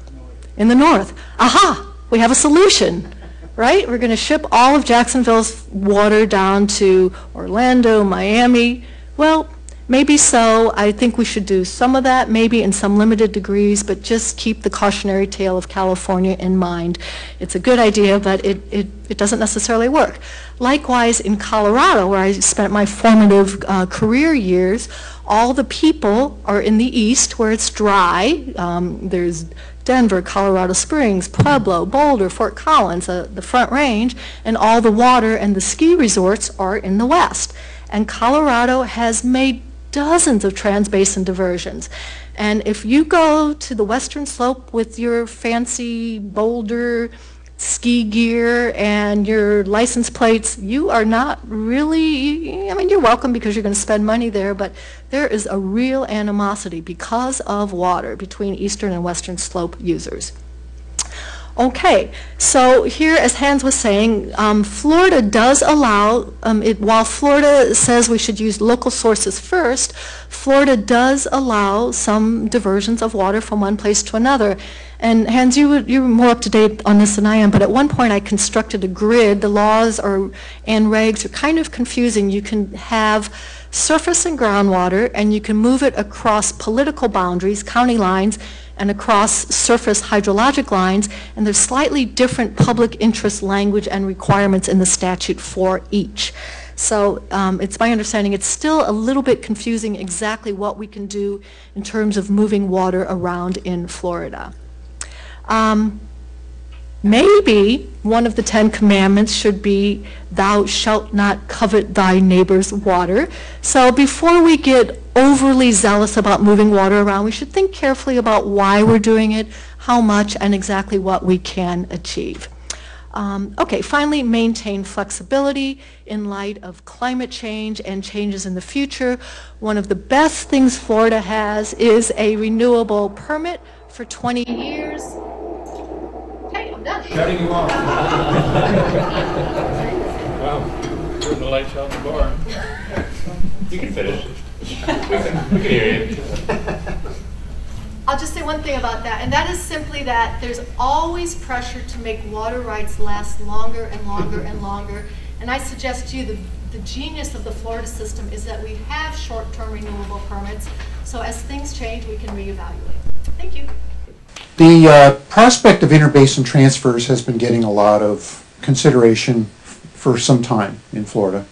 In the north. Aha! We have a solution, right? We're going to ship all of Jacksonville's water down to Orlando, Miami. Well, maybe so. I think we should do some of that, maybe in some limited degrees, but just keep the cautionary tale of California in mind. It's a good idea, but it doesn't necessarily work. Likewise, in Colorado, where I spent my formative career years, all the people are in the east, where it's dry. There's Denver, Colorado Springs, Pueblo, Boulder, Fort Collins, the Front Range, and all the water and the ski resorts are in the west. And Colorado has made dozens of trans-basin diversions. And if you go to the western slope with your fancy Boulder ski gear and your license plates, you are not really, I mean, you're welcome because you're going to spend money there, but there is a real animosity because of water between eastern and western slope users. Okay, so here, as Hans was saying, Florida does allow, while Florida says we should use local sources first, Florida does allow some diversions of water from one place to another. And Hans, you're more up to date on this than I am, but at one point I constructed a grid. The laws and regs are kind of confusing. You can have surface and groundwater, and you can move it across political boundaries, county lines, and across surface hydrologic lines, and there's slightly different public interest language and requirements in the statute for each. So it's my understanding it's still a little bit confusing exactly what we can do in terms of moving water around in Florida. Maybe one of the 10 commandments should be, thou shalt not covet thy neighbor's water. So before we get overly zealous about moving water around, we should think carefully about why we're doing it, how much, and exactly what we can achieve. Okay, finally, maintain flexibility in light of climate change and changes in the future. One of the best things Florida has is a renewable permit for 20 years. Okay, I'm done. Shutting you off. Wow, there's the lights out in the barn. You can finish. We can hear you. I'll just say one thing about that, and that is simply that there's always pressure to make water rights last longer and longer and longer. And I suggest to you the genius of the Florida system is that we have short-term renewable permits, so as things change, we can reevaluate. Thank you. The prospect of inter-basin transfers has been getting a lot of consideration for some time in Florida.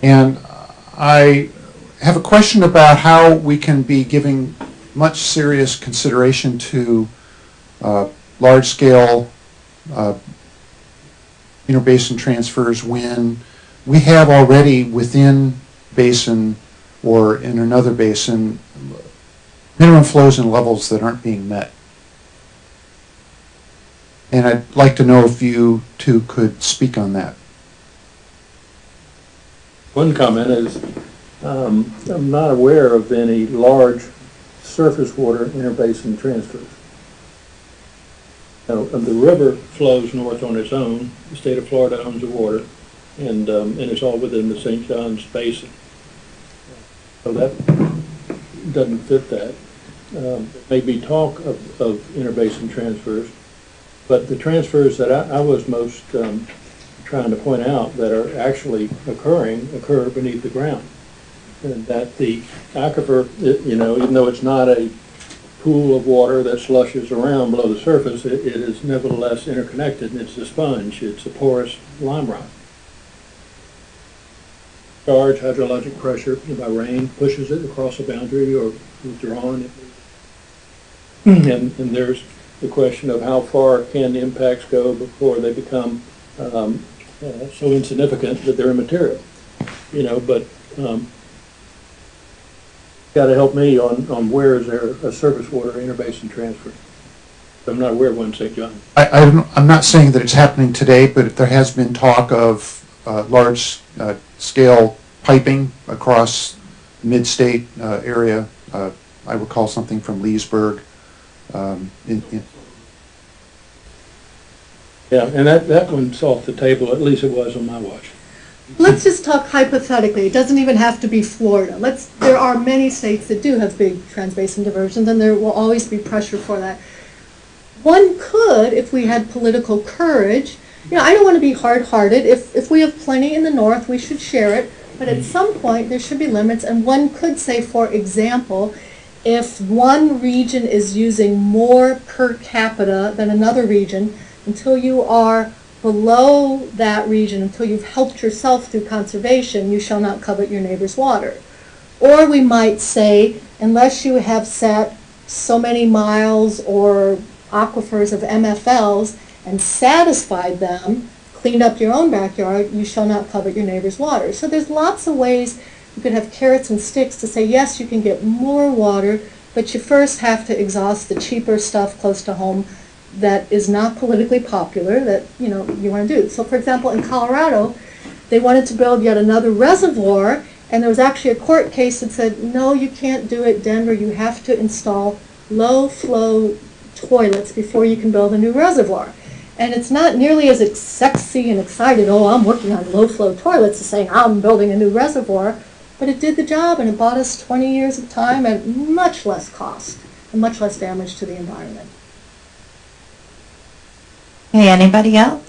And I have a question about how we can be giving much serious consideration to large-scale inter-basin transfers when we have already within basin or in another basin minimum flows and levels that aren't being met. And I'd like to know if you two could speak on that. One comment is I'm not aware of any large surface water interbasin transfers. Now, the river flows north on its own. The state of Florida owns the water, and it's all within the St. John's Basin. So that doesn't fit that. There may be talk of interbasin transfers, but the transfers that I was most trying to point out that are actually occur beneath the ground. And that the aquifer, even though it's not a pool of water that slushes around below the surface, it is nevertheless interconnected, and it's a sponge. It's a porous lime rock. Charge, hydrologic pressure by rain pushes it across a boundary or withdrawn. And there's the question of how far can the impacts go before they become so insignificant that they're immaterial. But got to help me on where is there a surface water interbasin transfer. I'm not aware of one in St. John. I'm not saying that it's happening today, but there has been talk of large scale piping across the mid-state area. I recall something from Leesburg. Yeah, and that one's off the table, at least it was on my watch. Let's just talk hypothetically. It doesn't even have to be Florida. There are many states that do have big transbasin diversions, and there will always be pressure for that. One could, if we had political courage, I don't want to be hard-hearted. If we have plenty in the north, we should share it. But at some point, there should be limits. And one could say, for example, if one region is using more per capita than another region, until you are below that region, until you've helped yourself through conservation, you shall not covet your neighbor's water. Or we might say, unless you have set so many miles or aquifers of MFLs and satisfied them, cleaned up your own backyard, you shall not covet your neighbor's water. So there's lots of ways you could have carrots and sticks to say, yes, you can get more water, but you first have to exhaust the cheaper stuff close to home that is not politically popular that you want to do. So for example, in Colorado, they wanted to build yet another reservoir, and there was actually a court case that said, no, you can't do it, Denver, you have to install low flow toilets before you can build a new reservoir. And it's not nearly as sexy and excited, oh, I'm working on low flow toilets, as saying I'm building a new reservoir, but it did the job, and it bought us 20 years of time at much less cost and much less damage to the environment. Hey, anybody else?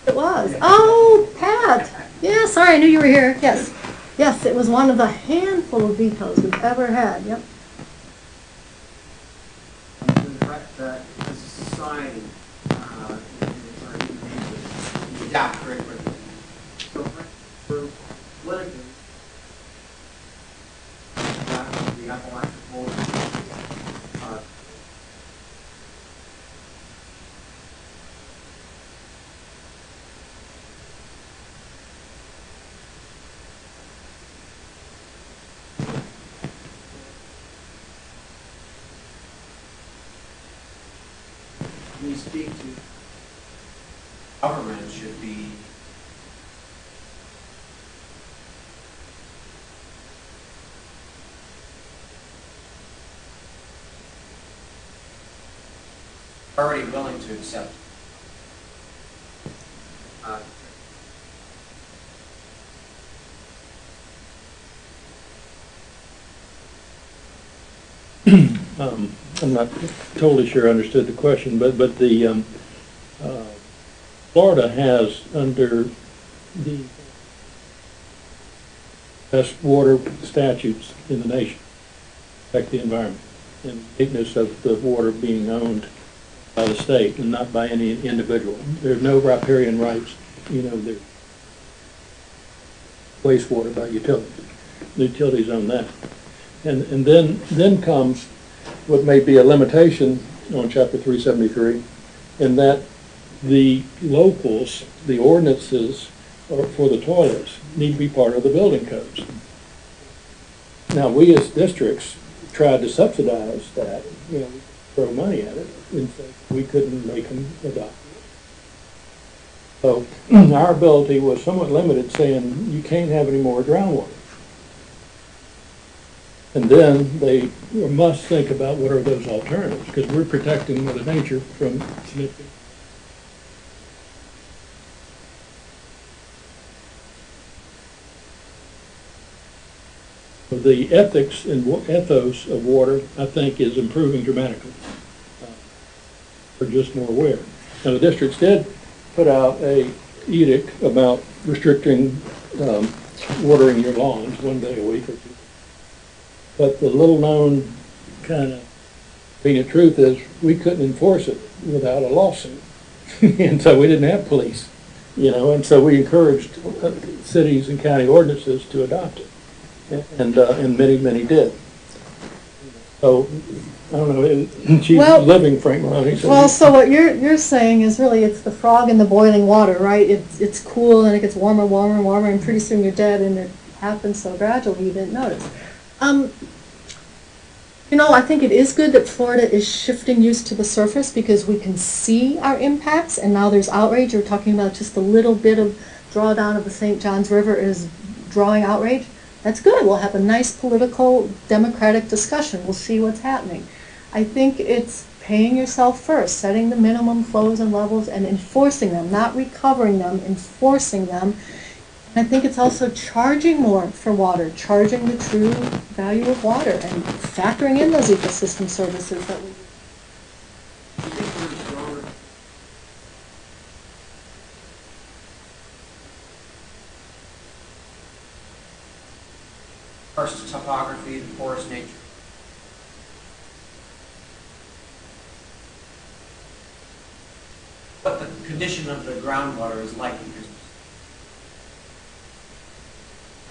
It was. Oh, Pat. Yeah, sorry, I knew you were here. Yes. Yes, it was one of the handful of vetoes we've ever had. Yep. That as a society, adapt very quickly. So for politically, the Appalachian border, we speak to government should be already willing to accept. I'm not totally sure I understood the question, but the Florida has, under the best water statutes in the nation, protect the environment and uniqueness of the water being owned by the state and not by any individual. There's no riparian rights, there's wastewater by utilities. The utilities own that. And then comes what may be a limitation on Chapter 373, in that the locals, the ordinances for the toilets need to be part of the building codes. Now, we as districts tried to subsidize that, throw money at it, and we couldn't make them adopt it. So our ability was somewhat limited, saying you can't have any more groundwater. And then they must think about what are those alternatives, because we're protecting Mother Nature from significant. The ethics and ethos of water, I think, is improving dramatically. We're just more aware. Now, the districts did put out a edict about restricting watering your lawns 1 day a week or two. But the little-known kind of convenient truth is we couldn't enforce it without a lawsuit. And so we didn't have police, and so we encouraged cities and county ordinances to adopt it. And many did. So, I don't know, she's living Frank Maloney. So what you're saying is really it's the frog in the boiling water, right? It's cool and it gets warmer, warmer, and warmer, and pretty soon you're dead, and it happens so gradually you didn't notice. I think it is good that Florida is shifting use to the surface because we can see our impacts, and now there's outrage. You're talking about just a little bit of drawdown of the St. Johns River is drawing outrage. That's good. We'll have a nice political, democratic discussion. We'll see what's happening. I think it's paying yourself first, setting the minimum flows and levels and enforcing them, not recovering them, enforcing them. I think it's also charging more for water, charging the true value of water and factoring in those ecosystem services that we versus topography and forest nature. What the condition of the groundwater is like in business.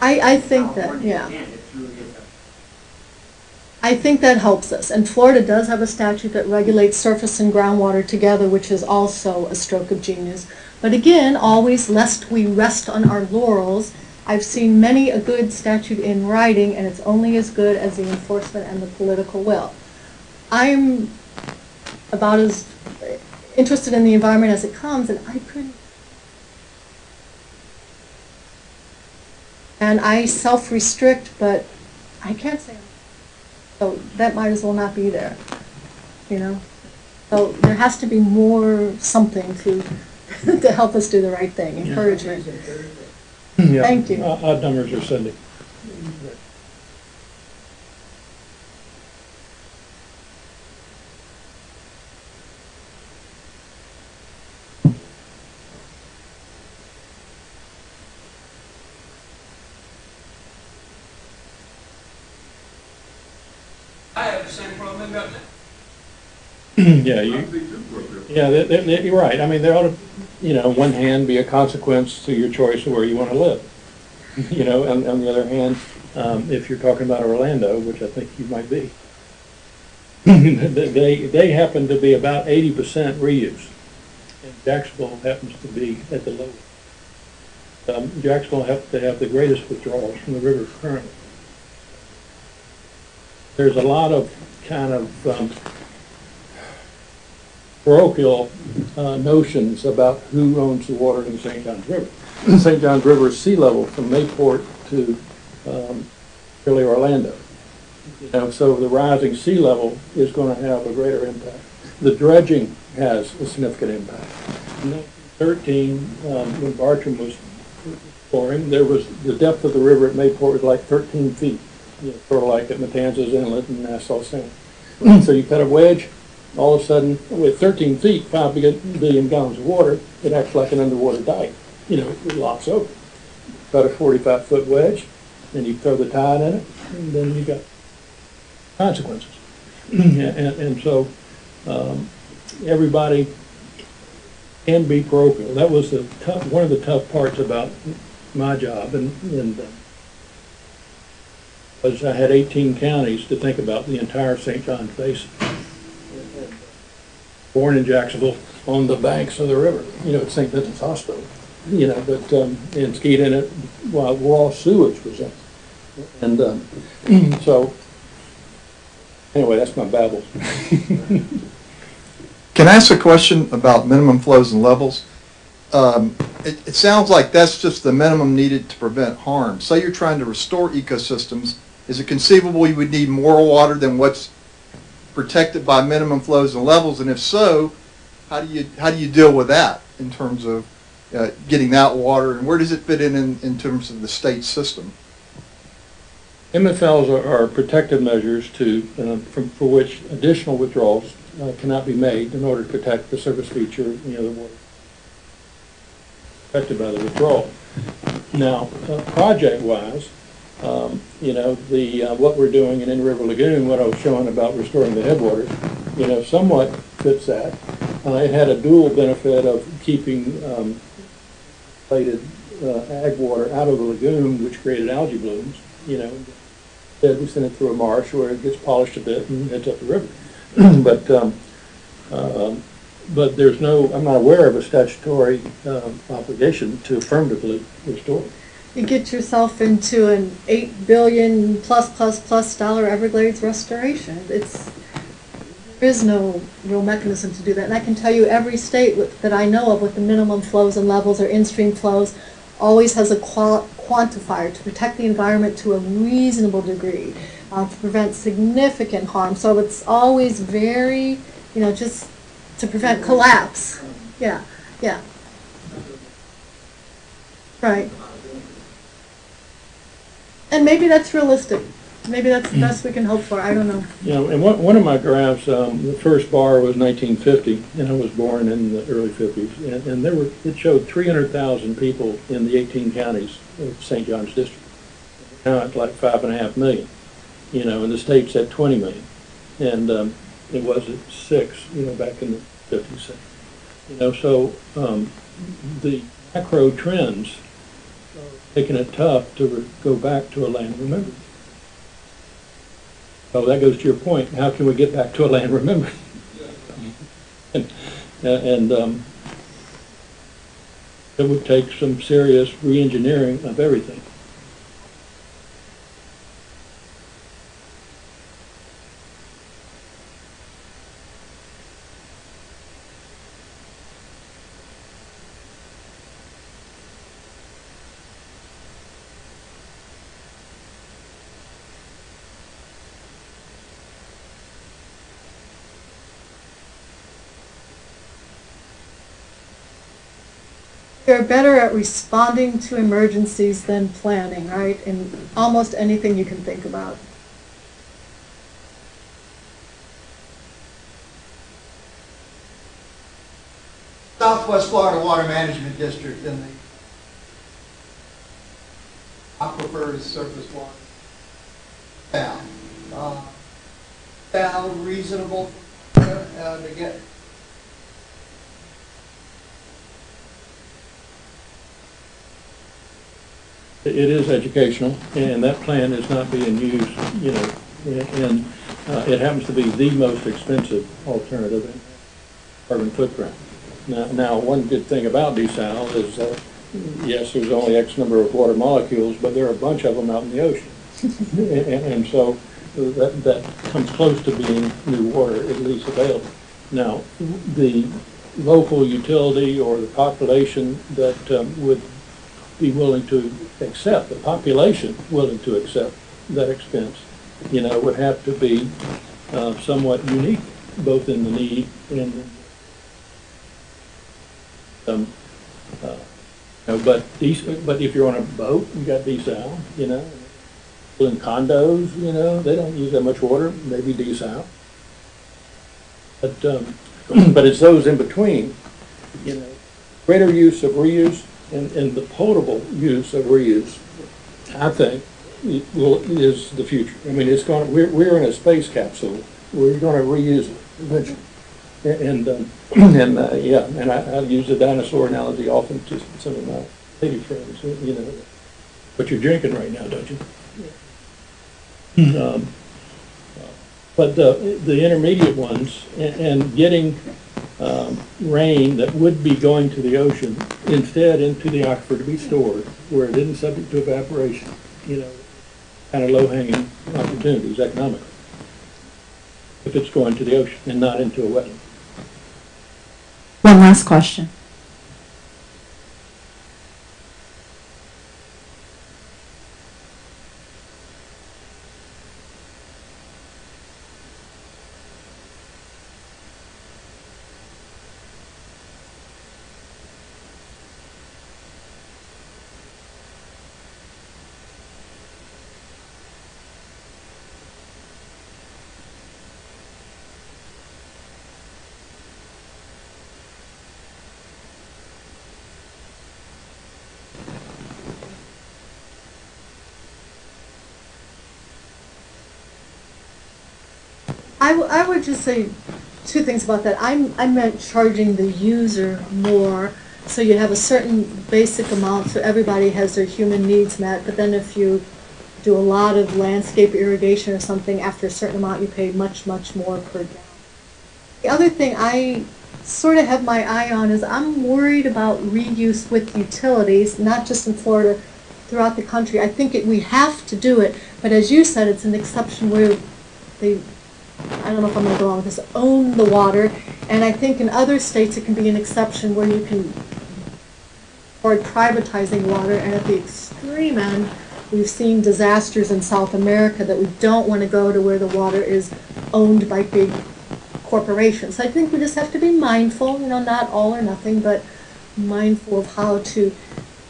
I think that, California, yeah. again, it truly is. I think that helps us. And Florida does have a statute that regulates surface and groundwater together, which is also a stroke of genius. But again, always lest we rest on our laurels, I've seen many a good statute in writing, and it's only as good as the enforcement and the political will. I'm about as interested in the environment as it comes, and I couldn't. And I self-restrict, but I can't say. So that might as well not be there, you know? So there has to be more something to to help us do the right thing, encouragement. Yeah. Thank you. Odd numbers are sending. I have the same problem about that. Yeah, you're right. I mean, there ought to, you know, on one hand, be a consequence to your choice of where you want to live. You know, and on the other hand, if you're talking about Orlando, which I think you might be, they happen to be about 80% reuse. And Jacksonville happens to be at the lowest. Jacksonville happens to have the greatest withdrawals from the river currently. There's a lot of kind of parochial notions about who owns the water in the St. Johns River. St. Johns River is sea level from Mayport to really Orlando. You know, so the rising sea level is going to have a greater impact. The dredging has a significant impact. In 1913, when Bartram was pouring, there was the depth of the river at Mayport was like 13 feet. You know, sort of like at Matanzas Inlet and Nassau Sound. So you cut a wedge, all of a sudden, with 13 feet, 5 billion gallons of water, it acts like an underwater dike. You know, it locks over. Cut a 45-foot wedge, and you throw the tide in it, and then you got consequences. and so everybody can be parochial. That was one of the tough parts about my job, and was I had 18 counties to think about the entire St. Johns Basin. Born in Jacksonville on the banks of the river, you know, at St. Vincent's Hospital, you know, but and skied in it while raw sewage was in. And so, anyway, that's my babble. Can I ask a question about minimum flows and levels? It sounds like that's just the minimum needed to prevent harm. Say you're trying to restore ecosystems. Is it conceivable you would need more water than what's protected by minimum flows and levels? And if so, how do you deal with that in terms of getting that water? And where does it fit in terms of the state system? MFLs are protective measures for which additional withdrawals cannot be made in order to protect the surface feature, you know, the water affected by the withdrawal. Now, project-wise, you know, what we're doing in River Lagoon, what I was showing about restoring the headwaters, you know, somewhat fits that. It had a dual benefit of keeping plated ag water out of the lagoon, which created algae blooms, you know. Instead, we send it through a marsh where it gets polished a bit and heads up the river. But there's no, I'm not aware of a statutory obligation to affirmatively restore. You get yourself into an $8 billion plus Everglades restoration. There is no real mechanism to do that. And I can tell you every state that I know of with the minimum flows and levels or in-stream flows always has a quantifier to protect the environment to a reasonable degree, to prevent significant harm. So it's always very, you know, just to prevent collapse. Yeah, yeah. Right. And maybe that's realistic. Maybe that's the best we can hope for. I don't know. You know, and one of my graphs, the first bar was 1950, and I was born in the early 50s, and it showed 300,000 people in the 18 counties of St. John's District. Now it's like 5.5 million, you know, and the state's at 20 million, and it was at 6, you know, back in the 50s. You know, so the macro trends are making it tough to go back to a land remembered. So that goes to your point. How can we get back to a land remembered? and it would take some serious re-engineering of everything. They're better at responding to emergencies than planning, right? In almost anything you can think about. Southwest Florida Water Management District in the aquifers, surface water. Sound reasonable to get. It is educational, and that plan is not being used, you know, and it happens to be the most expensive alternative in carbon footprint. Now, one good thing about desal is that, yes, there's only X number of water molecules, but there are a bunch of them out in the ocean. and so that comes close to being new water, at least available. Now, the local utility or the population that would be willing to accept, the population willing to accept that expense, you know, would have to be somewhat unique, both in the need and you know, but if you're on a boat, you got desal, you know. In condos, you know, they don't use that much water, maybe desal. But it's those in between, you know, greater use of reuse and the potable use of reuse, I think, is the future. I mean, it's going. We're in a space capsule. We're going to reuse it eventually. Yeah, and I use the dinosaur analogy often to some of my lady friends. You know, but you're drinking right now, don't you? But the intermediate ones and getting rain that would be going to the ocean instead into the aquifer to be stored where it isn't subject to evaporation, you know, kind of low-hanging opportunities economically if it's going to the ocean and not into a wetland. One last question. I would just say two things about that. I meant charging the user more, so you have a certain basic amount so everybody has their human needs met, but then if you do a lot of landscape irrigation or something, after a certain amount you pay much, much more per gallon. The other thing I sort of have my eye on is I'm worried about reuse with utilities, not just in Florida, throughout the country. I think we have to do it, but as you said, it's an exception where they, I don't know if I'm going to go along with this, own the water. And I think in other states it can be an exception where you can avoid privatizing water. And at the extreme end, we've seen disasters in South America that we don't want to go to where the water is owned by big corporations. So I think we just have to be mindful, you know, not all or nothing, but mindful of how to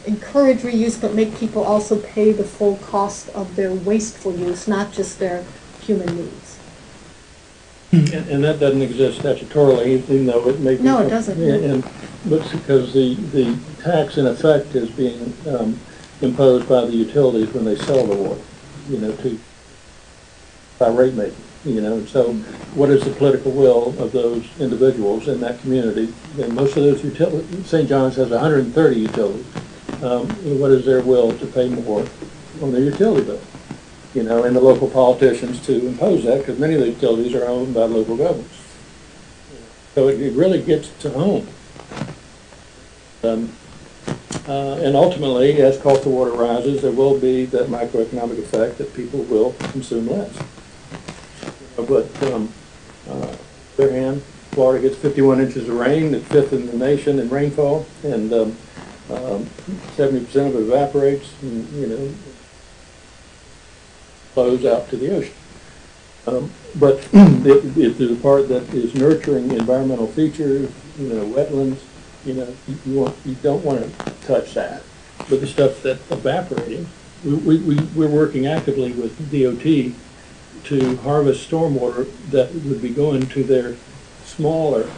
encourage reuse, but make people also pay the full cost of their wasteful use, not just their human needs. And that doesn't exist statutorily, even though it may be. No, it doesn't. And but because the tax in effect is being imposed by the utilities when they sell the water, you know, by rate making, you know. And so, what is the political will of those individuals in that community? And most of those utilities, St. John's has 130 utilities. What is their will to pay more on their utility bill? You know, and the local politicians to impose that, because many of the utilities are owned by local governments. So it really gets to home. And ultimately, as cost of water rises, there will be that microeconomic effect that people will consume less. But on the other hand, Florida gets 51 inches of rain, it's fifth in the nation in rainfall, and 70% of it evaporates, and, you know, flows out to the ocean. But if there's a part that is nurturing environmental features, you know, wetlands, you know, you don't want to touch that. But the stuff that's evaporating, we're working actively with DOT to harvest stormwater that would be going to their smaller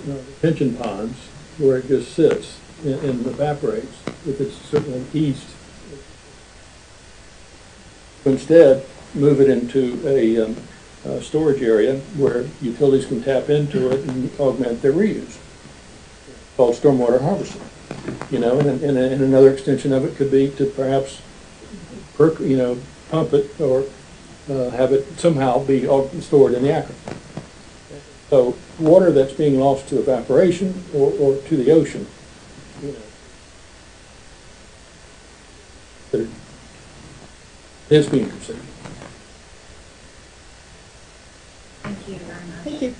retention ponds where it just sits and evaporates, if it's certainly east. Instead, move it into a storage area where utilities can tap into it and augment their reuse, called stormwater harvesting. You know, and another extension of it could be to perhaps, you know, pump it or have it somehow be stored in the aquifer. So water that's being lost to evaporation or to the ocean, you know, is being considered. Thank you very much. Thank you.